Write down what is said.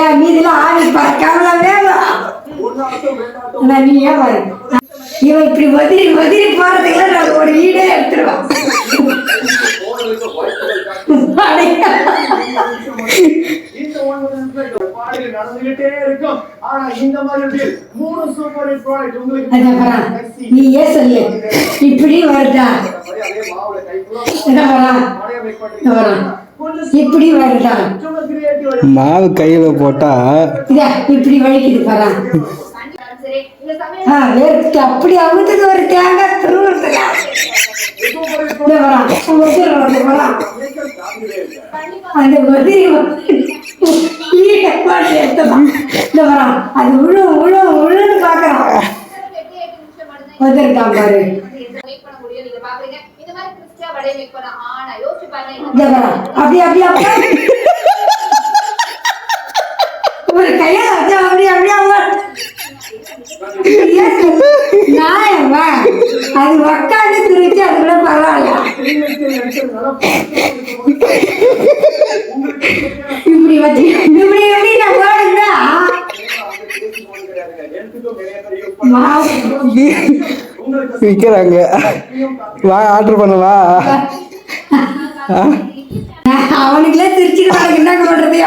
ஏன் மீதிலாம் ஆவி பறக்காமல வேணும். நீ ஏன் பாரு இவன் இப்படி வதிரி வதிரி போறதுக்குள்ள நான் ஒரு வீடே எடுத்துருவேன். நீ ஏன் சொல்லு இப்படி வருதா இப்படி வருதா மாவு கையில போட்டா இப்படி வலிக்குது பாரா. அப்படி அமுத்துக்கு ஒரு தேங்காய் துருவுறதுல அந்த வதிரி அது உழு உழு உழுன்னு பாக்குறான் வந்திருக்கான் பாரு. அப்படி அப்படி ஒரு கையால அப்படி அப்படியே நியாயமா அது உக்காந்து திருச்சி அது கூட பரவாயில்ல. இப்படி வச்சு இப்படி எப்படி நான் போடுறா விற்கிறாங்க. வா ஆர்டர் பண்ணவா? அவனுக்குலாம் திருச்சிட்டு என்ன பண்றது?